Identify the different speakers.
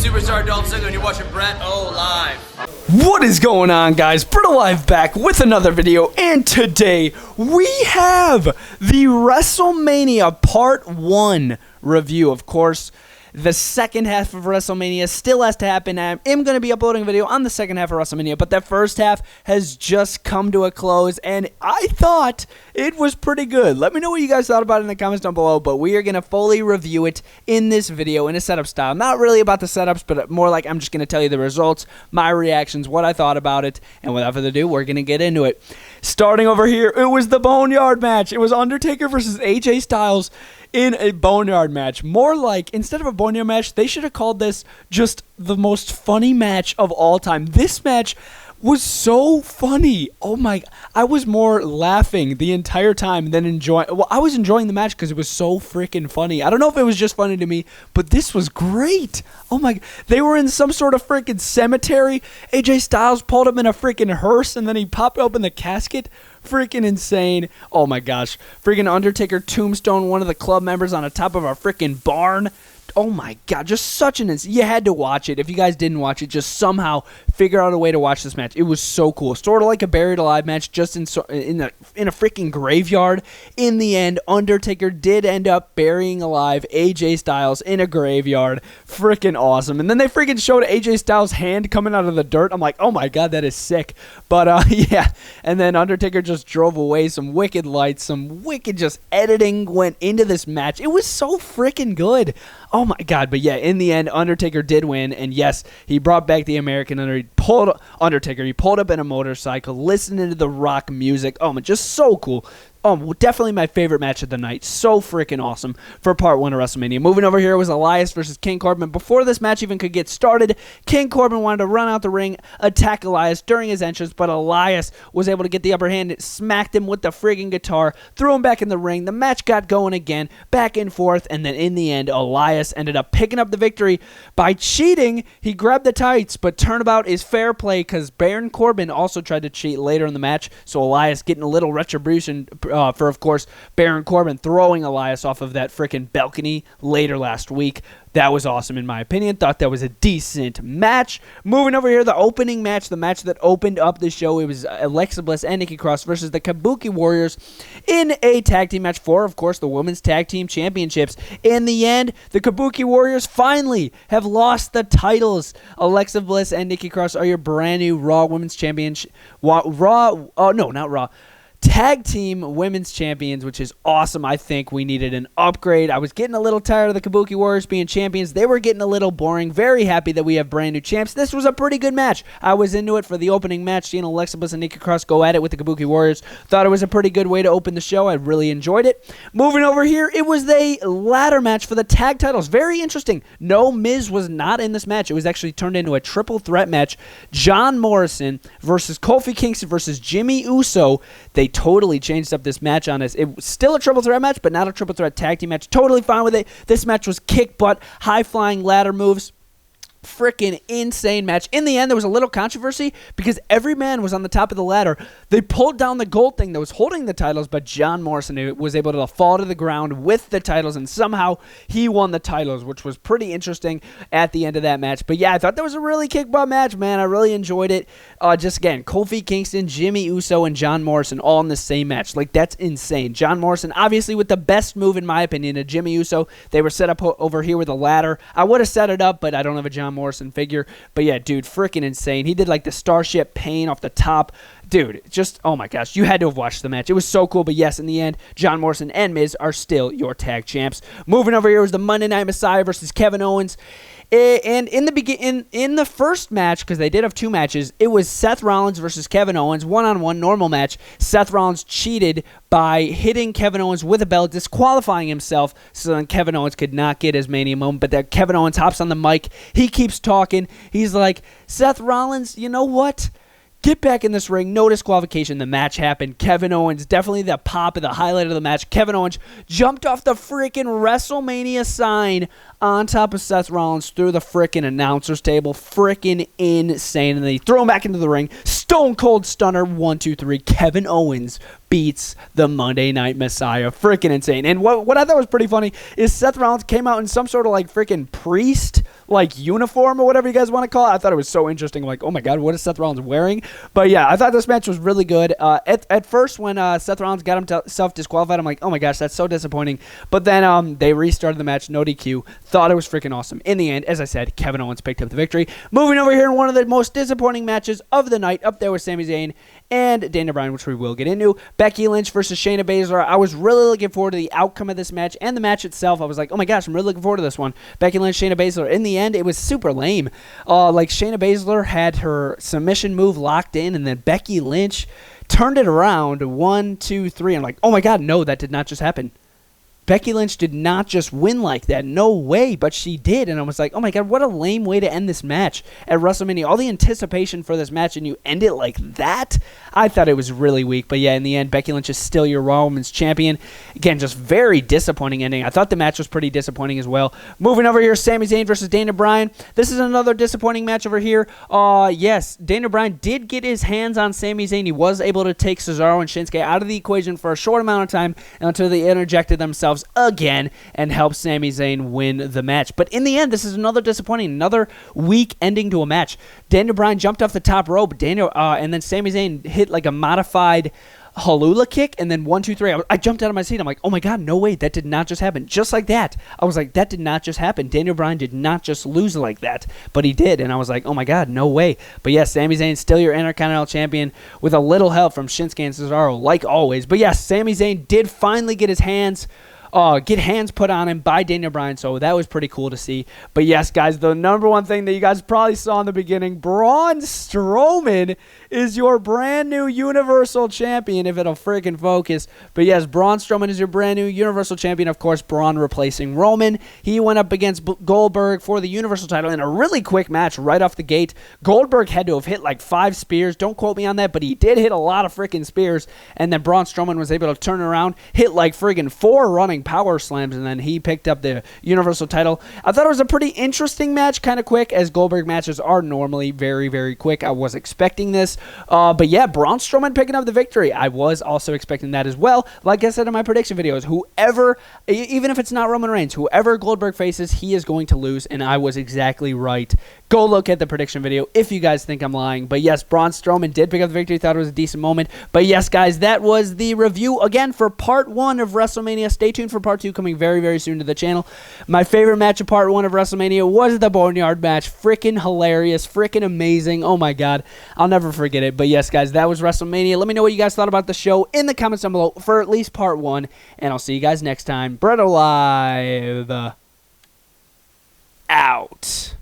Speaker 1: Superstar Dolph Ziggler, and you're watching BrettO Live.
Speaker 2: What is going on, guys? BrettO Live back with another video, and today we have the WrestleMania Part 1 review. Of course, the second half of WrestleMania still has to happen. I am going to be uploading a video on the second half of WrestleMania, but that first half has just come to a close, and I thought it was pretty good. Let me know what you guys thought about it in the comments down below, but we are going to fully review it in this video in a setup style. Not really about the setups, but more like I'm just going to tell you the results, my reactions, what I thought about it, and without further ado, we're going to get into it. Starting over here, it was the Boneyard match. It was Undertaker versus AJ Styles in a Boneyard match. More like, instead of a Boneyard match, they should have called this just the most funny match of all time. This match was so funny. Oh my, I was more laughing the entire time than enjoying. Well, I was enjoying the match because it was so freaking funny. I don't know if it was just funny to me, but this was great. Oh my, they were in some sort of freaking cemetery. AJ Styles pulled him in a freaking hearse and then he popped open the casket. Freaking insane. Oh my gosh. Freaking Undertaker tombstone one of the club members on the top of a freaking barn. Oh my god, just such an you had to watch it. If you guys didn't watch it, just somehow figure out a way to watch this match. It was so cool. Sort of like a Buried Alive match, just in a freaking graveyard. In the end, Undertaker did end up burying alive AJ Styles in a graveyard. Freaking awesome. And then they freaking showed AJ Styles' hand coming out of the dirt. I'm like, oh my god, that is sick. But yeah, and then Undertaker just drove away. Some wicked lights, some wicked just editing went into this match. It was so freaking good. Oh my god, but yeah, in the end, Undertaker did win, and yes, he brought back the American Undertaker. He pulled up in a motorcycle, listening to the rock music. Oh, man, just so cool. Oh, definitely my favorite match of the night. So freaking awesome for Part 1 of WrestleMania. Moving over here was Elias versus King Corbin. Before this match even could get started, King Corbin wanted to run out the ring, attack Elias during his entrance, but Elias was able to get the upper hand, smacked him with the friggin' guitar, threw him back in the ring. The match got going again, back and forth, and then in the end, Elias ended up picking up the victory by cheating. He grabbed the tights, but turnabout is fair play because Baron Corbin also tried to cheat later in the match, so Elias getting a little retribution for, of course, Baron Corbin throwing Elias off of that freaking balcony later last week. That was awesome in my opinion. Thought that was a decent match. Moving over here, the opening match, the match that opened up the show, it was Alexa Bliss and Nikki Cross versus the Kabuki Warriors in a tag team match for, of course, the Women's Tag Team Championships. In the end, the Kabuki Warriors finally have lost the titles. Alexa Bliss and Nikki Cross are your brand new Raw Women's Champions. Tag Team Women's Champions, which is awesome. I think we needed an upgrade. I was getting a little tired of the Kabuki Warriors being champions. They were getting a little boring. Very happy that we have brand new champs. This was a pretty good match. I was into it for the opening match. Seeing Alexa Bliss and Nikki Cross go at it with the Kabuki Warriors. Thought it was a pretty good way to open the show. I really enjoyed it. Moving over here, it was the ladder match for the tag titles. Very interesting. No, Miz was not in this match. It was actually turned into a triple threat match. John Morrison versus Kofi Kingston versus Jimmy Uso. They totally changed up this match on us. It was still a triple threat match, but not a triple threat tag team match. Totally fine with it. This match was kick butt, high-flying ladder moves. Freaking insane match. In the end, there was a little controversy because every man was on the top of the ladder. They pulled down the gold thing that was holding the titles, but John Morrison was able to fall to the ground with the titles, and somehow he won the titles, which was pretty interesting at the end of that match. But yeah, I thought that was a really kick-butt match, man. I really enjoyed it. Just again, Kofi Kingston, Jimmy Uso, and John Morrison all in the same match. Like, that's insane. John Morrison, obviously, with the best move, in my opinion, to Jimmy Uso. They were set up over here with a ladder. I would have set it up, but I don't have a John Morrison figure. But yeah, dude, freaking insane. He did like the Starship Pain off the top. Dude, just, oh my gosh, you had to have watched the match. It was so cool, but yes, in the end, John Morrison and Miz are still your tag champs. Moving over here was the Monday Night Messiah versus Kevin Owens. And in the first match, because they did have two matches, it was Seth Rollins versus Kevin Owens, one-on-one normal match. Seth Rollins cheated by hitting Kevin Owens with a belt, disqualifying himself, so then Kevin Owens could not get his Mania moment. But then Kevin Owens hops on the mic. He keeps talking. He's like, Seth Rollins, you know what? Get back in this ring. No disqualification. The match happened. Kevin Owens, definitely the pop of the highlight of the match. Kevin Owens jumped off the freaking WrestleMania sign on top of Seth Rollins through the frickin' announcer's table. Frickin' insane. And then he threw him back into the ring. Stone Cold Stunner. 1, 2, 3. Kevin Owens beats the Monday Night Messiah. Frickin' insane. And what I thought was pretty funny is Seth Rollins came out in some sort of like frickin' priest like uniform or whatever you guys want to call it. I thought it was so interesting. Like, oh my God, what is Seth Rollins wearing? But yeah, I thought this match was really good. At first, when Seth Rollins got himself disqualified, I'm like, oh my gosh, that's so disappointing. But then they restarted the match, no DQ. Thought it was freaking awesome. In the end, as I said, Kevin Owens picked up the victory. Moving over here in one of the most disappointing matches of the night, up there with Sami Zayn and Daniel Bryan, which we will get into. Becky Lynch versus Shayna Baszler. I was really looking forward to the outcome of this match and the match itself. I was like, oh my gosh, I'm really looking forward to this one. Becky Lynch, Shayna Baszler. In the end, it was super lame. Like Shayna Baszler had her submission move locked in, and then Becky Lynch turned it around. 1, 2, 3. I'm like, oh my God, no, that did not just happen. Becky Lynch did not just win like that. No way, but she did. And I was like, oh my God, what a lame way to end this match at WrestleMania. All the anticipation for this match, and you end it like that? I thought it was really weak. But yeah, in the end, Becky Lynch is still your Raw Women's Champion. Again, just very disappointing ending. I thought the match was pretty disappointing as well. Moving over here, Sami Zayn versus Daniel Bryan. This is another disappointing match over here. Yes, Daniel Bryan did get his hands on Sami Zayn. He was able to take Cesaro and Shinsuke out of the equation for a short amount of time until they interjected themselves again and helped Sami Zayn win the match. But in the end, this is another disappointing, another weak ending to a match. Daniel Bryan jumped off the top rope, and then Sami Zayn hit like a modified Halula kick, and then 1, 2, 3. I jumped out of my seat. I'm like, oh my God, no way, that did not just happen. Just like that. I was like, that did not just happen. Daniel Bryan did not just lose like that, but he did. And I was like, oh my God, no way. But yes, Sami Zayn still your Intercontinental Champion with a little help from Shinsuke and Cesaro, like always. But yes, Sami Zayn did finally get his hands put on him by Daniel Bryan, so that was pretty cool to see. But yes, guys, the number one thing that you guys probably saw in the beginning, Braun Strowman is your brand new Universal Champion, if it'll freaking focus. But yes, Braun Strowman is your brand new Universal Champion. Of course, Braun replacing Roman. He went up against Goldberg for the Universal title in a really quick match right off the gate. Goldberg had to have hit like 5 spears. Don't quote me on that, but he did hit a lot of freaking spears. And then Braun Strowman was able to turn around, hit like freaking 4 running power slams, and then he picked up the Universal title. I thought it was a pretty interesting match, kind of quick, as Goldberg matches are normally very, very quick. I was expecting this. But yeah, Braun Strowman picking up the victory. I was also expecting that as well. Like I said in my prediction videos, whoever, even if it's not Roman Reigns, whoever Goldberg faces, he is going to lose, and I was exactly right. Go look at the prediction video if you guys think I'm lying. But yes, Braun Strowman did pick up the victory. Thought it was a decent moment. But yes, guys, that was the review again for part 1 of WrestleMania. Stay tuned for part 2 coming very, very soon to the channel. My favorite match of part 1 of WrestleMania was the Boneyard match. Freaking hilarious. Freaking amazing. Oh my God. I'll never forget it. But yes, guys, that was WrestleMania. Let me know what you guys thought about the show in the comments down below for at least part 1. And I'll see you guys next time. BrettO Live. Out.